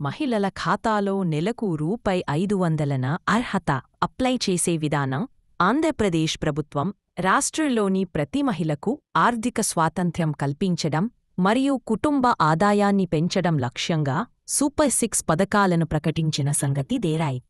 మహిళల ఖాతాలో నెలకు రూ. 500న అర్హత అప్లై చేసే విధానం ఆంధ్రప్రదేశ్ ప్రభుత్వం రాష్ట్రంలోని ప్రతి మహిళకు ఆర్థిక స్వాతంత్ర్యం కల్పించడం మరియు కుటుంబ ఆదాయాన్ని పెంచడం లక్ష్యంగా సూపర్ సిక్స్ పథకాలను ప్రకటించిన సంగతి దేరాయి.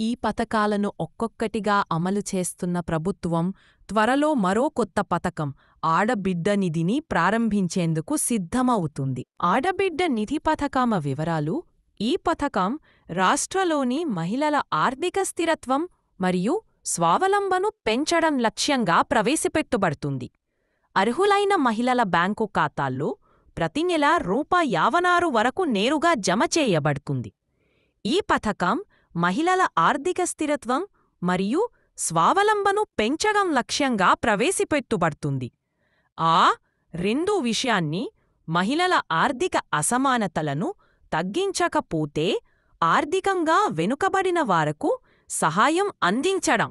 ఈ పథకాలను ఒక్కొక్కటిగా అమలు చేస్తున్న ప్రభుత్వం త్వరలో మరో కొత్త పథకం ఆడబిడ్డ నిధిని ప్రారంభించేందుకు సిద్ధమవుతుంది. ఆడబిడ్డ నిధి పథకం వివరాలు: ఈ పథకం రాష్ట్రలోని మహిళల ఆర్థిక స్థిరత్వం మరియు స్వావలంబను పెంచడం లక్ష్యంగా ప్రవేశపెట్టబడుతుంది. అర్హులైన మహిళల బ్యాంకు ఖాతాల్లో ప్రతి నెల రూ. 56 వరకు నేరుగా జమ చేయబడుతుంది. ఈ పథకం మహిళల ఆర్థిక స్థిరత్వం మరియు స్వావలంబను పెంచడం లక్ష్యంగా ప్రవేశపెట్టబడుతుంది. రెండు విషయాన్ని మహిళల ఆర్థిక అసమానతలను తగ్గించకపోతే ఆర్థికంగా వెనుకబడిన వారకు సహాయం అందించడం.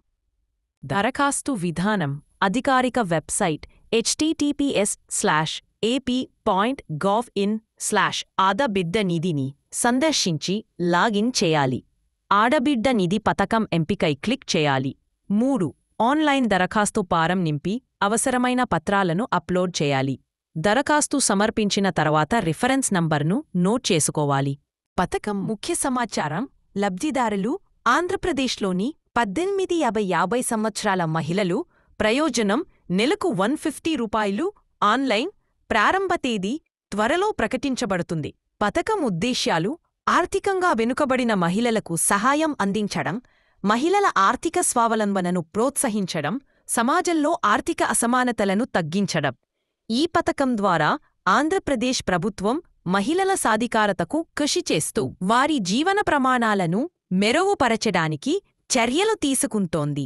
దరఖాస్తు విధానం: అధికారిక వెబ్సైట్ https:/ap.gov.in/ఆడబిడ్డ నిధిని సందర్శించి లాగిన్ చేయాలి. ఆడబిడ్డ నిధి పథకం ఎంపికై క్లిక్ చేయాలి. 3. ఆన్లైన్ దరఖాస్తు ఫారం నింపి అవసరమైన పత్రాలను అప్లోడ్ చేయాలి. దరఖాస్తు సమర్పించిన తర్వాత రిఫరెన్స్ నంబర్ను నోట్ చేసుకోవాలి. పథకం ముఖ్య సమాచారం: లబ్ధిదారులు ఆంధ్రప్రదేశ్లోని 18-50 సంవత్సరాల మహిళలు. ప్రయోజనం: నెలకు రూ. 150. ఆన్లైన్ ప్రారంభ తేదీ త్వరలో ప్రకటించబడుతుంది. పథకం ఉద్దేశ్యాలు: ఆర్థికంగా వెనుకబడిన మహిళలకు సహాయం అందించడం, మహిళల ఆర్థిక స్వావలంబనను ప్రోత్సహించడం, సమాజంలో ఆర్థిక అసమానతలను తగ్గించడం. ఈ పథకం ద్వారా ఆంధ్రప్రదేశ్ ప్రభుత్వం మహిళల సాధికారతకు కృషి చేస్తూ వారి జీవన ప్రమాణాలను మెరుగుపరచడానికి చర్యలు తీసుకుంటోంది.